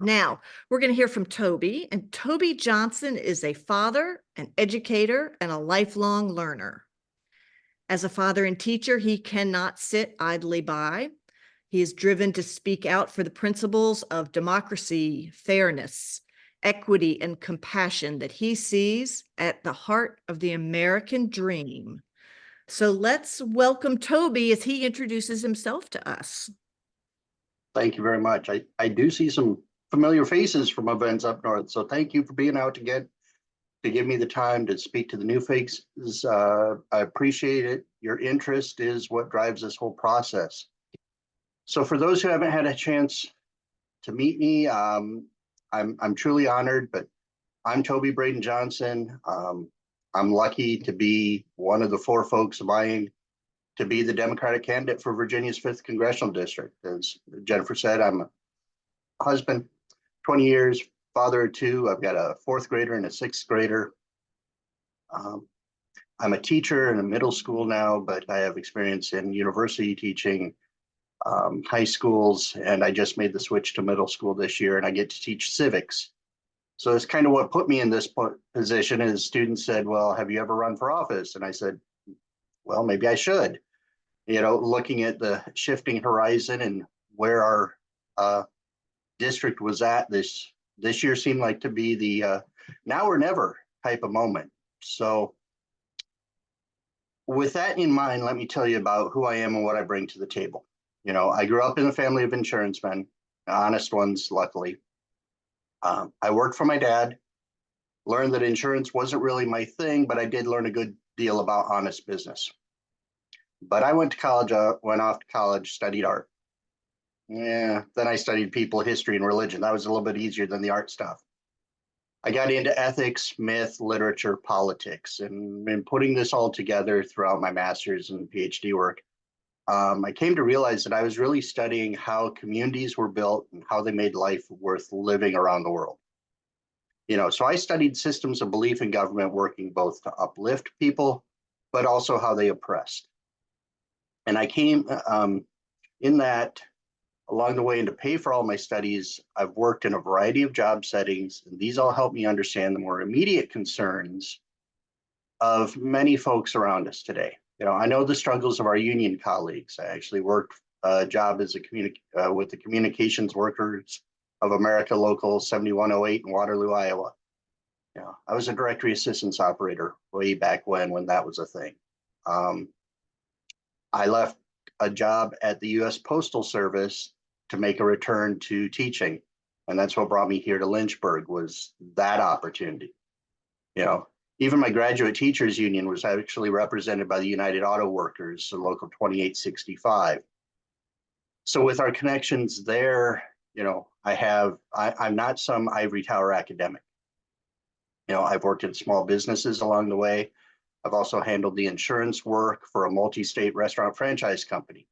Now, we're going to hear from Toby, and Toby Johnson is a father, an educator, and a lifelong learner. As a father and teacher, he cannot sit idly by. He is driven to speak out for the principles of democracy, fairness, equity, and compassion that he sees at the heart of the American dream. So let's welcome Toby as he introduces himself to us. Thank you very much. I do see some familiar faces from events up north, so thank you for being out to give me the time to speak to the new faces. I appreciate it. Your interest is what drives this whole process. So for those who haven't had a chance to meet me, I'm truly honored, but I'm Toby Braden Johnson. I'm lucky to be one of the four folks vying to be the Democratic candidate for Virginia's 5th Congressional District. As Jennifer said, I'm a husband, 20 years, father of two. I've got a 4th grader and a 6th grader. I'm a teacher in a middle school now, but I have experience in university teaching, high schools, and I just made the switch to middle school this year, and I get to teach civics. So it's kind of what put me in this position. Is students said, well, have you ever run for office? And I said, well, maybe I should. Looking at the shifting horizon and where our district was at this year seemed like to be the now or never type of moment. So with that in mind, let me tell you about who I am and what I bring to the table. I grew up in a family of insurance men, honest ones, luckily. I worked for my dad, learned that insurance wasn't really my thing, but I did learn a good deal about honest business. But I went to college, went off to college, studied art. Yeah, then I studied people, history, and religion. That was a little bit easier than the art stuff. I got into ethics, myth, literature, politics, and in putting this all together throughout my master's and PhD work, I came to realize that I was really studying how communities were built and how they made life worth living around the world. So I studied systems of belief in government working both to uplift people, but also how they oppressed. And I came in that along the way, and to pay for all my studies, I've worked in a variety of job settings, and these all help me understand the more immediate concerns of many folks around us today. I know the struggles of our union colleagues. I actually worked a job as with the Communications Workers of America Local 7108 in Waterloo, Iowa. I was a directory assistance operator way back when that was a thing. I left a job at the U.S. Postal Service to make a return to teaching. And that's what brought me here to Lynchburg, was that opportunity. Even my graduate teachers union was actually represented by the United Auto Workers, the local 2865. So with our connections there, I'm not some ivory tower academic. I've worked in small businesses along the way. I've also handled the insurance work for a multi-state restaurant franchise company.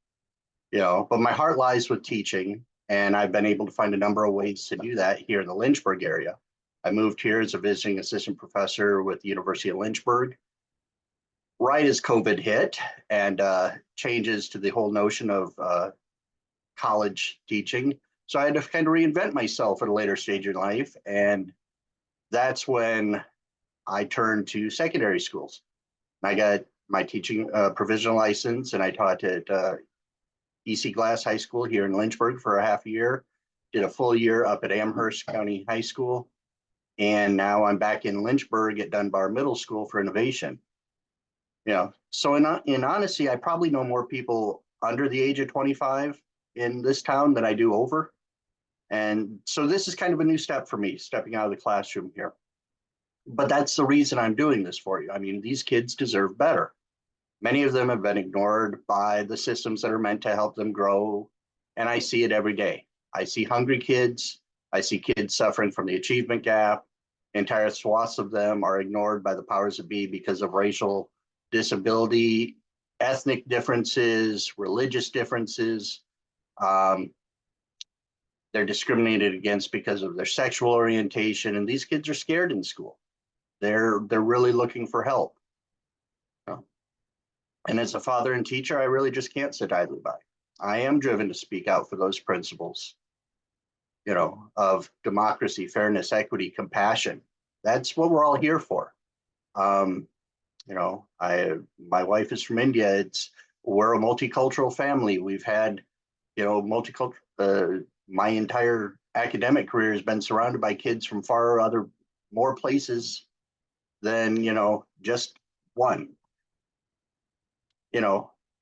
But my heart lies with teaching, and I've been able to find a number of ways to do that here in the Lynchburg area. I moved here as a visiting assistant professor with the University of Lynchburg right as COVID hit, and changes to the whole notion of college teaching. So I had to kind of reinvent myself at a later stage in life, and that's when I turned to secondary schools. I got my teaching provisional license, and I taught at E.C. Glass High School here in Lynchburg for a half a year, did a full year up at Amherst County High School, and now I'm back in Lynchburg at Dunbar Middle School for innovation. So in honesty, I probably know more people under the age of 25 in this town than I do over. And so this is kind of a new step for me, stepping out of the classroom here. But that's the reason I'm doing this for you. I mean, these kids deserve better. Many of them have been ignored by the systems that are meant to help them grow. And I see it every day. I see hungry kids. I see kids suffering from the achievement gap. Entire swaths of them are ignored by the powers that be because of racial disability, ethnic differences, religious differences. They're discriminated against because of their sexual orientation. And these kids are scared in school. They're really looking for help. And as a father and teacher, I really just can't sit idly by. I am driven to speak out for those principles. of democracy, fairness, equity, compassion. That's what we're all here for. My wife is from India. We're a multicultural family. We've had, multicultural. My entire academic career has been surrounded by kids from more places than just one.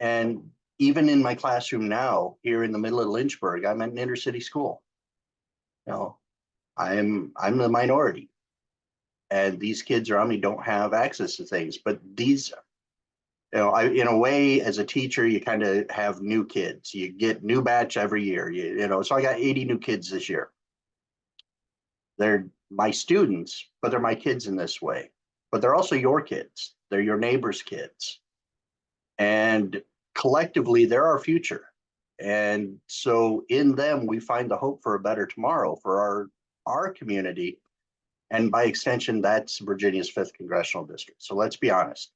And even in my classroom now, here in the middle of Lynchburg, I'm at an inner city school. I'm the minority, and these kids around me don't have access to things. But these, in a way, as a teacher, you kind of have new kids. You get new batch every year. So I got 80 new kids this year. They're my students, but they're my kids in this way. But they're also your kids. They're your neighbors' kids. And collectively, they're our future. And so in them, we find the hope for a better tomorrow for our community. And by extension, that's Virginia's 5th Congressional District. So let's be honest.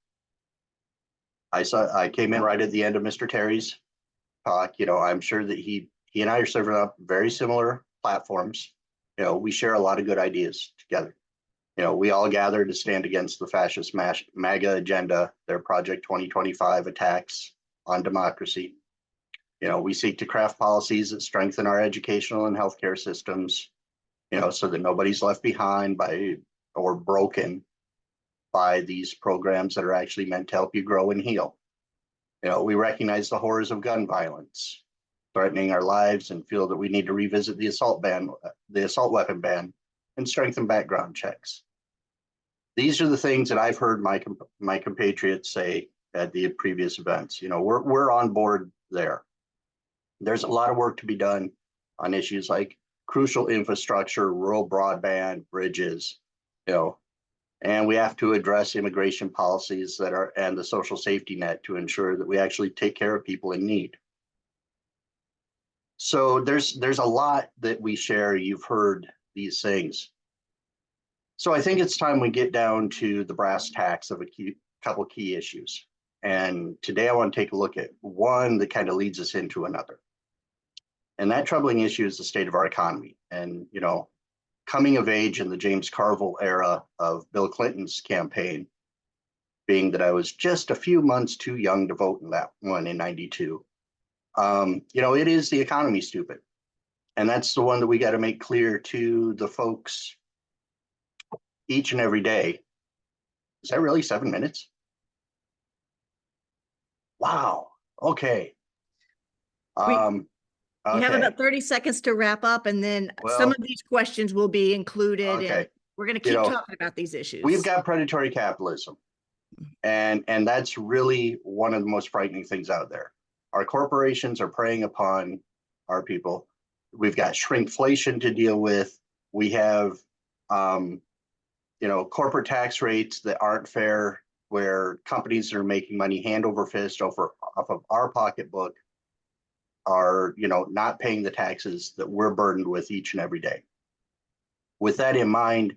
I came in right at the end of Mr. Terry's talk. I'm sure that he and I are serving up very similar platforms. We share a lot of good ideas together. We all gather to stand against the fascist MAGA agenda, their Project 2025 attacks on democracy. We seek to craft policies that strengthen our educational and healthcare systems, so that nobody's left behind or broken by these programs that are actually meant to help you grow and heal. We recognize the horrors of gun violence threatening our lives and feel that we need to revisit the assault weapon ban, and strengthen background checks. These are the things that I've heard my compatriots say at the previous events. We're on board there. There's a lot of work to be done on issues like crucial infrastructure, rural broadband, bridges, and we have to address immigration policies and the social safety net to ensure that we actually take care of people in need. So there's a lot that we share. You've heard these things. So I think it's time we get down to the brass tacks of a couple key issues. And today I want to take a look at one that kind of leads us into another. And that troubling issue is the state of our economy. And, coming of age in the James Carville era of Bill Clinton's campaign, being that I was just a few months too young to vote in that one in 92. It is the economy, stupid. And that's the one that we got to make clear to the folks each and every day. Is that really 7 minutes? Wow. Okay. You have about 30 seconds to wrap up, and then some of these questions will be included. Okay. And we're going to keep talking about these issues. We've got predatory capitalism. And that's really one of the most frightening things out there. Our corporations are preying upon our people. We've got shrinkflation to deal with. We have, corporate tax rates that aren't fair, where companies that are making money hand over fist off of our pocketbook are, not paying the taxes that we're burdened with each and every day. With that in mind,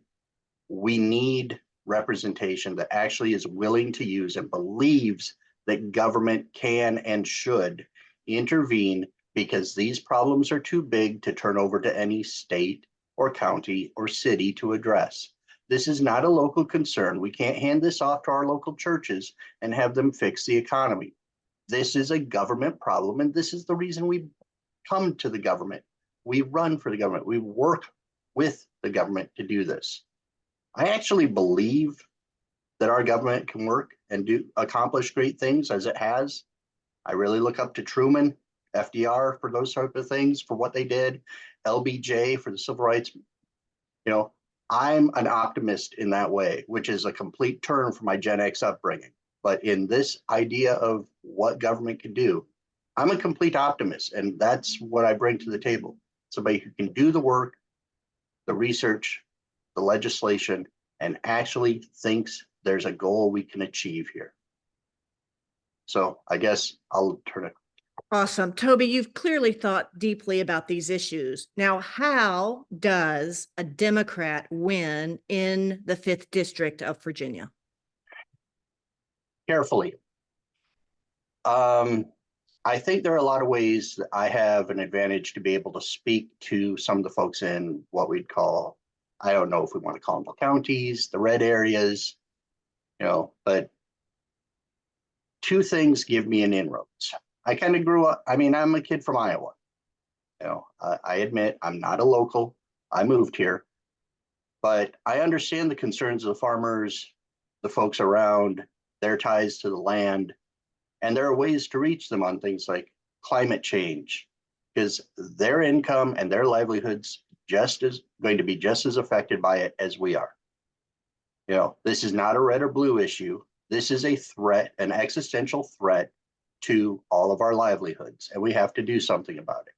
we need representation that actually is willing to use and believes that government can and should intervene, because these problems are too big to turn over to any state or county or city to address. This is not a local concern. We can't hand this off to our local churches and have them fix the economy. This is a government problem, and this is the reason we come to the government. We run for the government. We work with the government to do this. I actually believe that our government can work and accomplish great things, as it has. I really look up to Truman, FDR for those type of things, for what they did, LBJ for the civil rights. I'm an optimist in that way, which is a complete turn from my Gen X upbringing. But in this idea of what government can do, I'm a complete optimist, and that's what I bring to the table. Somebody who can do the work, the research, the legislation, and actually thinks there's a goal we can achieve here. So I guess I'll turn it. Awesome. Toby, you've clearly thought deeply about these issues. Now, how does a Democrat win in the 5th District of Virginia? Carefully. I think there are a lot of ways that I have an advantage to be able to speak to some of the folks in what we'd call, I don't know if we want to call them the counties, the red areas, but two things give me an inroads. I kind of grew up, I mean, I'm a kid from Iowa. I admit I'm not a local. I moved here, but I understand the concerns of the farmers, the folks around, their ties to the land, and there are ways to reach them on things like climate change, because their income and their livelihoods just is going to be just as affected by it as we are. This is not a red or blue issue. This is a threat, an existential threat to all of our livelihoods, and we have to do something about it.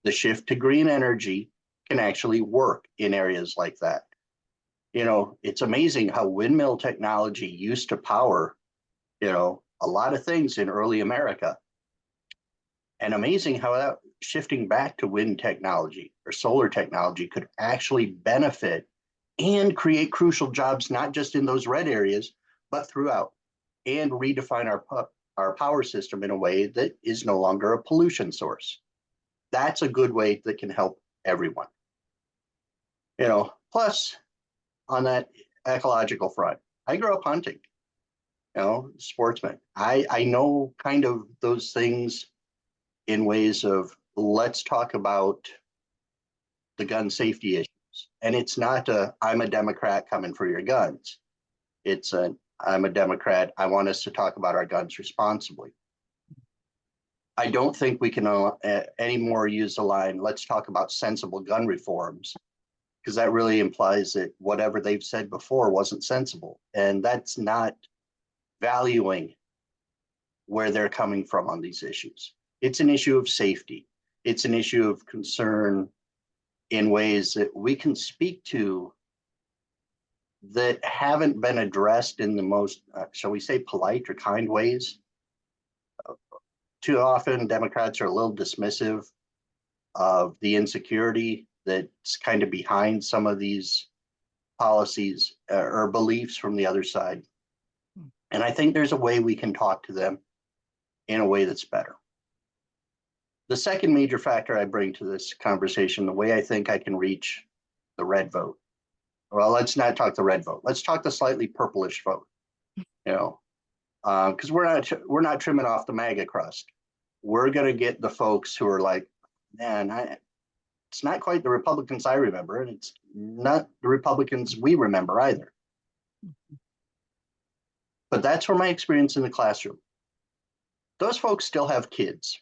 The shift to green energy can actually work in areas like that. It's amazing how windmill technology used to power, a lot of things in early America. And amazing how that shifting back to wind technology or solar technology could actually benefit and create crucial jobs, not just in those red areas, but throughout, and redefine our power system in a way that is no longer a pollution source. That's a good way that can help everyone. Plus on that ecological front, I grew up hunting, sportsman. I know kind of those things in ways of, let's talk about the gun safety issues. And it's not I'm a Democrat coming for your guns. It's I'm a Democrat. I want us to talk about our guns responsibly. I don't think we can anymore use the line, let's talk about sensible gun reforms, because that really implies that whatever they've said before wasn't sensible. And that's not valuing where they're coming from on these issues. It's an issue of safety. It's an issue of concern in ways that we can speak to that haven't been addressed in the most, shall we say, polite or kind ways. Too often, Democrats are a little dismissive of the insecurity that's kind of behind some of these policies or beliefs from the other side. And I think there's a way we can talk to them in a way that's better. The second major factor I bring to this conversation, the way I think I can reach the red vote. Well, let's not talk the red vote. Let's talk the slightly purplish vote. Because we're not trimming off the MAGA crust. We're going to get the folks who are like, man, it's not quite the Republicans I remember, and it's not the Republicans we remember either. But that's from my experience in the classroom. Those folks still have kids.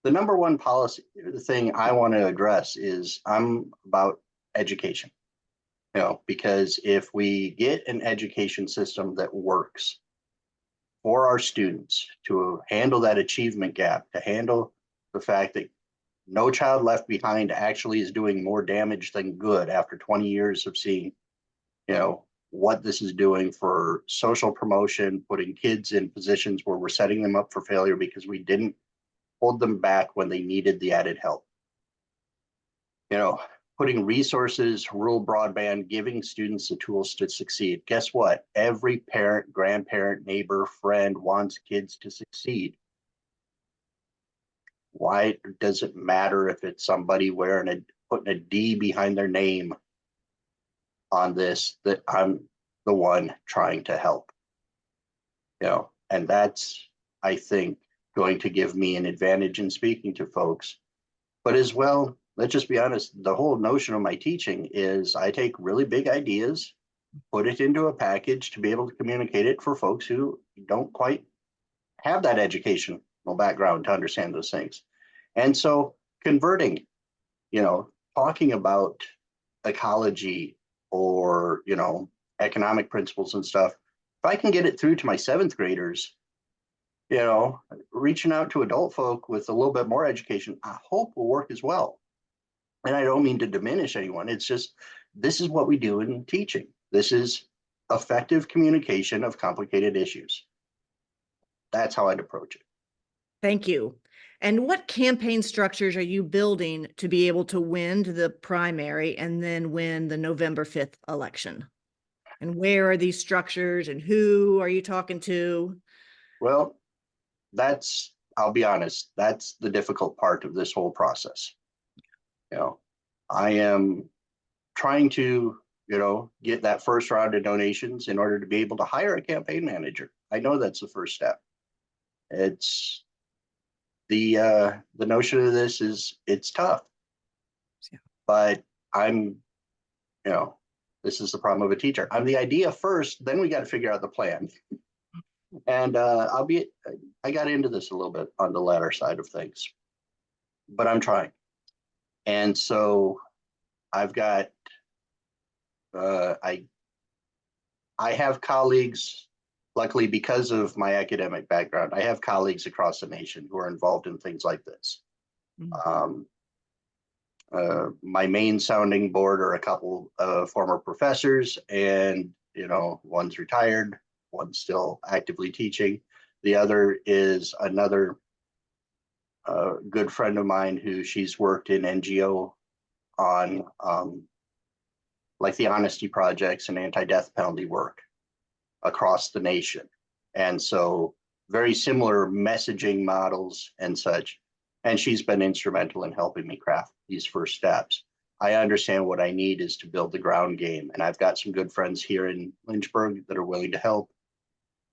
The number one policy, the thing I want to address is I'm about education. Because if we get an education system that works for our students to handle that achievement gap, to handle the fact that no child left behind actually is doing more damage than good after 20 years of seeing, what this is doing for social promotion, putting kids in positions where we're setting them up for failure because we didn't hold them back when they needed the added help. Putting resources, rural broadband, giving students the tools to succeed. Guess what? Every parent, grandparent, neighbor, friend wants kids to succeed. Why does it matter if it's somebody putting a D behind their name on this, that I'm the one trying to help? And that's, I think, going to give me an advantage in speaking to folks. But as well, let's just be honest, the whole notion of my teaching is I take really big ideas, put it into a package to be able to communicate it for folks who don't quite have that educational background to understand those things. And so converting, talking about ecology or, economic principles and stuff, if I can get it through to my 7th graders, reaching out to adult folk with a little bit more education, I hope will work as well. And I don't mean to diminish anyone. It's just, this is what we do in teaching. This is effective communication of complicated issues. That's how I'd approach it. Thank you. And what campaign structures are you building to be able to win the primary and then win the November 5th election? And where are these structures and who are you talking to? Well, that's I'll be honest, that's the difficult part of this whole process. You know, I am trying to, get that first round of donations in order to be able to hire a campaign manager. I know that's the first step. It's the notion of this is it's tough, Yeah. but I'm, this is the problem of a teacher. I'm the idea first, then we got to figure out the plan. And I got into this a little bit on the latter side of things, but I'm trying. And so I've got, I have colleagues, luckily because of my academic background, I have colleagues across the nation who are involved in things like this. Mm. My main sounding board are a couple of former professors, and one's retired, one's still actively teaching. The other is another good friend of mine who she's worked in NGO on like the honesty projects and anti-death penalty work across the nation. And so very similar messaging models and such. And she's been instrumental in helping me craft these first steps. I understand what I need is to build the ground game. And I've got some good friends here in Lynchburg that are willing to help.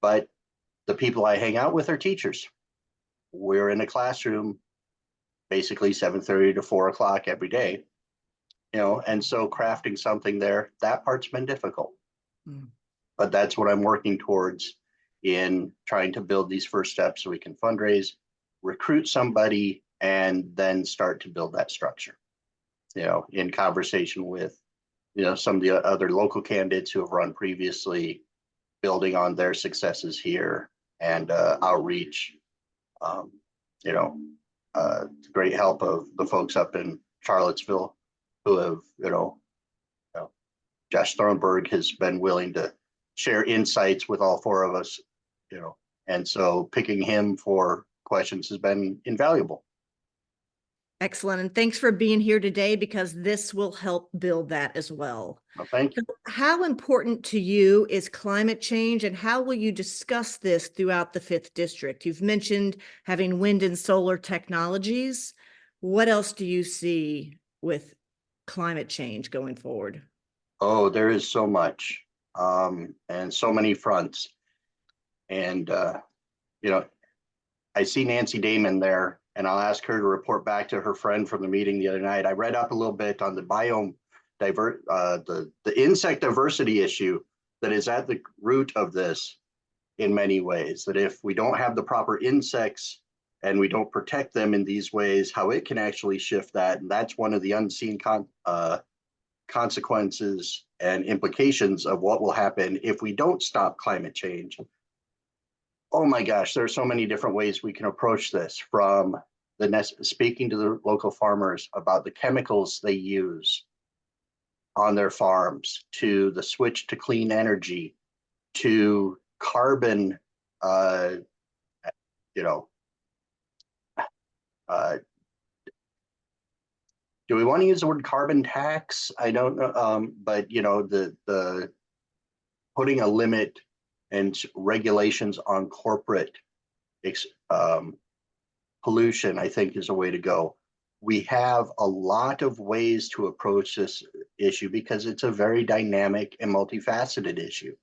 But the people I hang out with are teachers. We're in a classroom basically 7:30 to 4 o'clock every day. And so crafting something there, that part's been difficult. Mm. But that's what I'm working towards in trying to build these first steps so we can fundraise, recruit somebody, and then start to build that structure, in conversation with, some of the other local candidates who have run previously, building on their successes here and outreach, great help of the folks up in Charlottesville who have, Josh Thornburg has been willing to share insights with all four of us, and so picking him for questions has been invaluable. Excellent. And thanks for being here today, because this will help build that as well. Well, thank you. How important to you is climate change, and how will you discuss this throughout the 5th District? You've mentioned having wind and solar technologies. What else do you see with climate change going forward? Oh, there is so much, and so many fronts. And, I see Nancy Damon there, and I'll ask her to report back to her friend from the meeting the other night. I read up a little bit on the the insect diversity issue that is at the root of this in many ways, that if we don't have the proper insects and we don't protect them in these ways, how it can actually shift that. And that's one of the unseen consequences and implications of what will happen if we don't stop climate change. Oh my gosh, there are so many different ways we can approach this, from speaking to the local farmers about the chemicals they use on their farms, to the switch to clean energy, to carbon, do we want to use the word carbon tax? I don't know, but the putting a limit and regulations on corporate pollution, I think, is a way to go. We have a lot of ways to approach this issue because it's a very dynamic and multifaceted issue.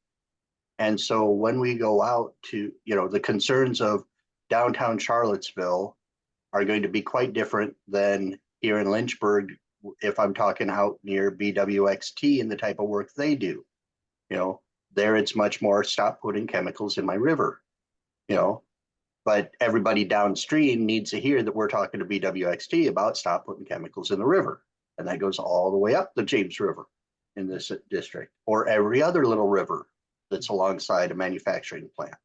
And so when we go out to, the concerns of downtown Charlottesville are going to be quite different than here in Lynchburg, if I'm talking out near BWXT and the type of work they do. There it's much more stop putting chemicals in my river, but everybody downstream needs to hear that we're talking to BWXT about stop putting chemicals in the river. And that goes all the way up the James River in this district, or every other little river that's alongside a manufacturing plant.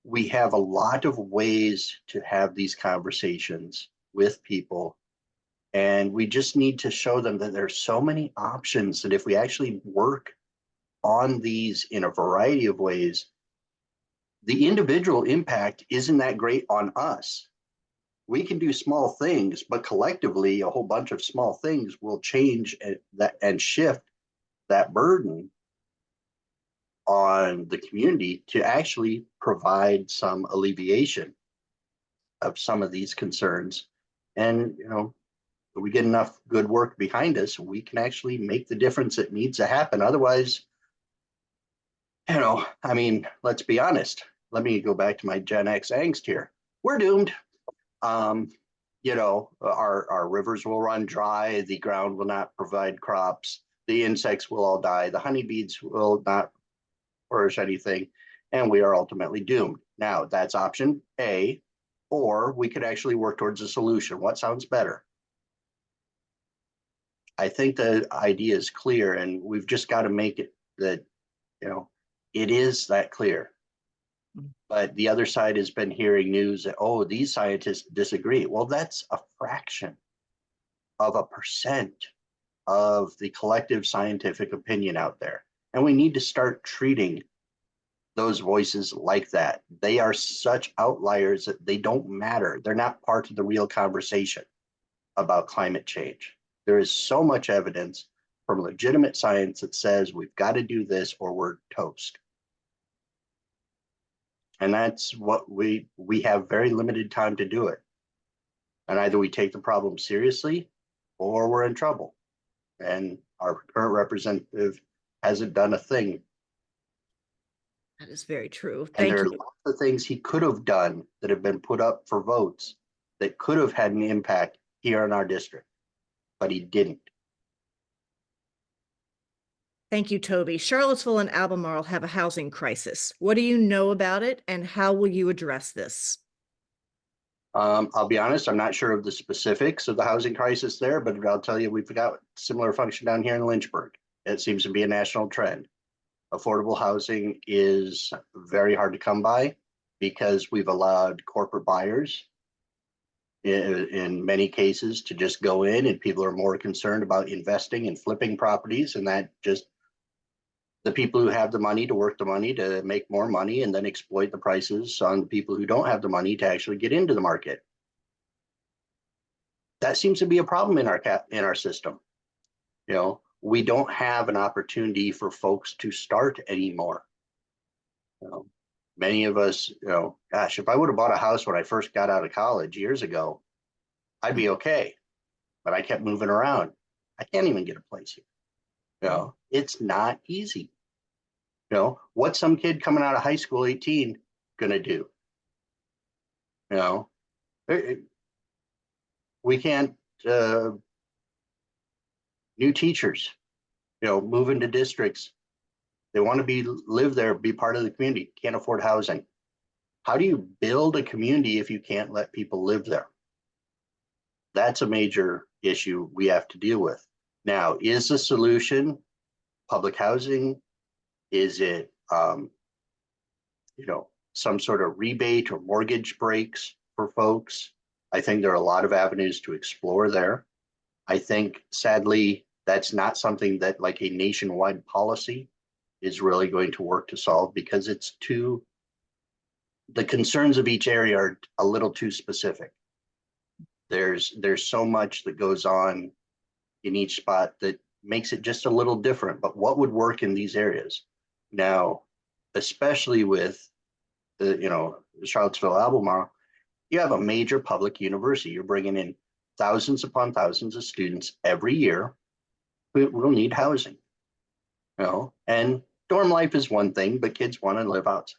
We have a lot of ways to have these conversations with people, and we just need to show them that there's so many options that if we actually work on these in a variety of ways, the individual impact isn't that great on us. We can do small things, but collectively, a whole bunch of small things will change and shift that burden on the community to actually provide some alleviation. of some of these concerns. And, if we get enough good work behind us, we can actually make the difference that needs to happen. Otherwise, I mean, let's be honest. Let me go back to my Gen X angst here. We're doomed. Um, our rivers will run dry, the ground will not provide crops, the insects will all die, the honeybees will not flourish anything, and we are ultimately doomed. Now, that's option A, or we could actually work towards a solution. What sounds better? I think the idea is clear, and we've just got to make it that, it is that clear. But the other side has been hearing news that, oh, these scientists disagree. Well, that's a fraction of a percent of the collective scientific opinion out there. And we need to start treating those voices like that. They are such outliers that they don't matter. They're not part of the real conversation about climate change. There is so much evidence from legitimate science that says we've got to do this or we're toast. And that's what we have very limited time to do it. And either we take the problem seriously or we're in trouble. And our current representative hasn't done a thing. That is very true. And Thank there are you. lots of things he could have done that have been put up for votes that could have had an impact here in our district, but he didn't. Thank you, Toby. Charlottesville and Albemarle have a housing crisis. What do you know about it, and how will you address this? I'll be honest, I'm not sure of the specifics of the housing crisis there, but I'll tell you, we've got similar function down here in Lynchburg. It seems to be a national trend. Affordable housing is very hard to come by because we've allowed corporate buyers in many cases to just go in, and people are more concerned about investing and flipping properties, and that just the people who have the money to work the money to make more money and then exploit the prices on the people who don't have the money to actually get into the market. That seems to be a problem in our system. We don't have an opportunity for folks to start anymore. Many of us, gosh, if I would have bought a house when I first got out of college years ago, I'd be okay. But I kept moving around. I can't even get a place here. It's not easy. What's some kid coming out of high school, 18, gonna do? We can't. New teachers, move into districts. They want to live there, be part of the community. Can't afford housing. How do you build a community if you can't let people live there? That's a major issue we have to deal with. Now, is the solution public housing? Is it, some sort of rebate or mortgage breaks for folks? I think there are a lot of avenues to explore there. I think, sadly, that's not something that like a nationwide policy is really going to work to solve, because the concerns of each area are a little too specific. There's so much that goes on in each spot that makes it just a little different. But what would work in these areas? Now, especially with the Charlottesville, Albemarle, you have a major public university. You're bringing in thousands upon thousands of students every year who will need housing. And dorm life is one thing, but kids want to live out.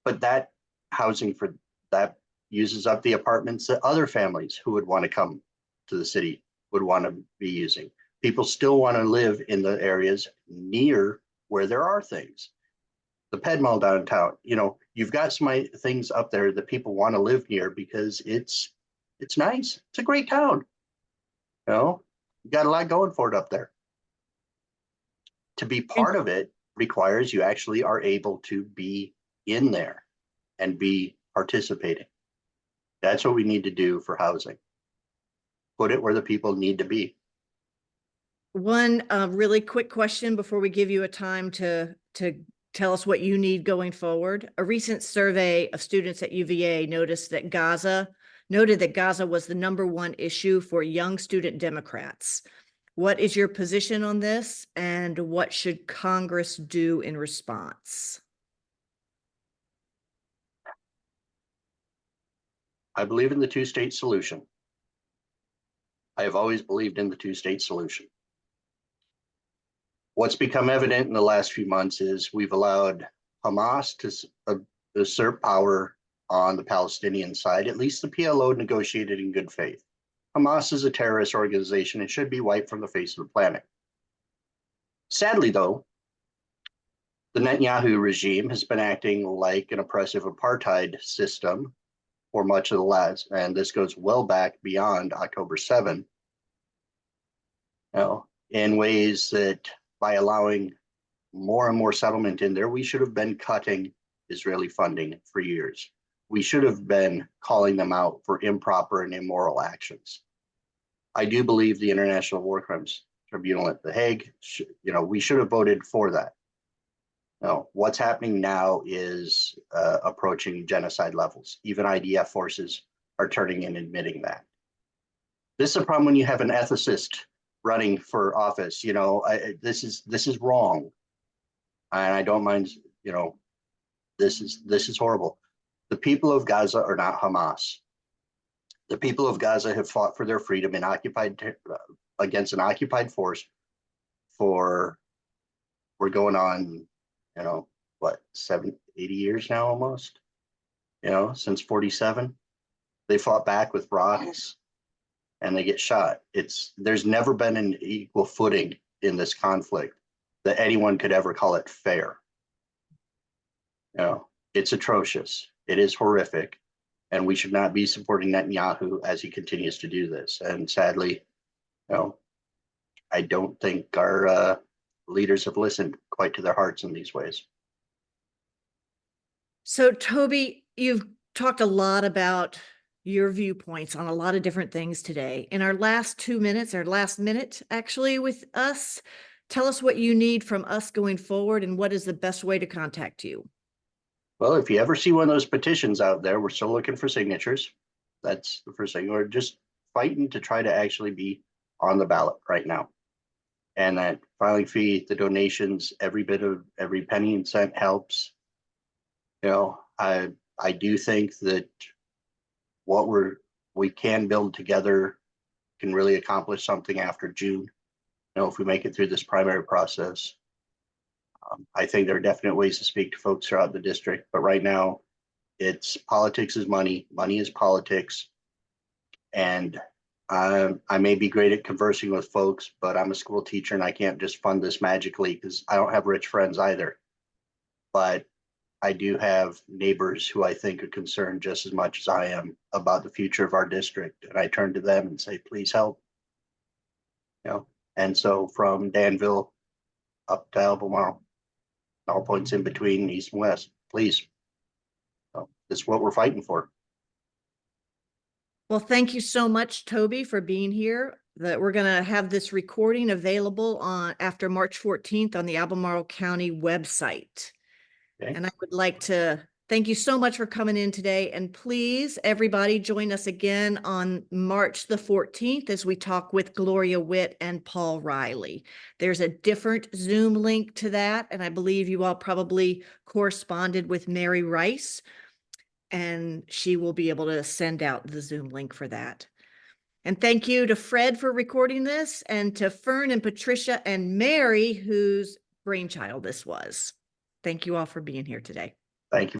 But that housing for that uses up the apartments that other families who would want to come to the city would want to be using. People still want to live in the areas near where there are things. The Ped Mall downtown, you've got some things up there that people want to live near because it's nice. It's a great town. You got a lot going for it up there. To be part of it requires you actually are able to be in there and be participating. That's what we need to do for housing. Put it where the people need to be. One really quick question before we give you a time to tell us what you need going forward. A recent survey of students at UVA noted that Gaza was the #1 issue for young student Democrats. What is your position on this, and what should Congress do in response? I believe in the two-state solution. I have always believed in the two-state solution. What's become evident in the last few months is we've allowed Hamas to usurp power on the Palestinian side. At least the PLO negotiated in good faith. Hamas is a terrorist organization and should be wiped from the face of the planet. Sadly, though, the Netanyahu regime has been acting like an oppressive apartheid system for much of the last, and this goes well back beyond October 7, in ways that by allowing more and more settlement in there, we should have been cutting Israeli funding for years. We should have been calling them out for improper and immoral actions. I do believe the International War Crimes Tribunal at The Hague, we should have voted for that. No, what's happening now is approaching genocide levels. Even IDF forces are turning and admitting that. This is a problem when you have an ethicist running for office. This is wrong, and I don't mind. This is horrible. The people of Gaza are not Hamas. The people of Gaza have fought for their freedom in against an occupied force we're going on, 80 years now almost, since 47. They fought back with rocks and they get shot. There's never been an equal footing in this conflict that anyone could ever call it fair. It's atrocious. It is horrific. And we should not be supporting Netanyahu as he continues to do this. And sadly, I don't think our leaders have listened quite to their hearts in these ways. So, Toby, you've talked a lot about your viewpoints on a lot of different things today. In our last minute actually with us, tell us what you need from us going forward and what is the best way to contact you. Well, if you ever see one of those petitions out there, we're still looking for signatures. That's the first thing. We're just fighting to try to actually be on the ballot right now. And that filing fee, the donations, every penny and cent helps. I do think that what we can build together can really accomplish something after June. If we make it through this primary process. I think there are definite ways to speak to folks throughout the district, but right now it's politics is money, money is politics. And I may be great at conversing with folks, but I'm a school teacher and I can't just fund this magically because I don't have rich friends either. But I do have neighbors who I think are concerned just as much as I am about the future of our district. And I turn to them and say, please help. And so from Danville up to Albemarle, all points in between, east and west, please. This is what we're fighting for. Well, thank you so much, Toby, for being here. That we're going to have this recording available after March 14th on the Albemarle County website. Okay. And I would like to thank you so much for coming in today. And please, everybody, join us again on March the 14th as we talk with Gloria Witt and Paul Riley. There's a different Zoom link to that. And I believe you all probably corresponded with Mary Rice, and she will be able to send out the Zoom link for that. And thank you to Fred for recording this, and to Fern and Patricia and Mary, whose brainchild this was. Thank you all for being here today. Thank you.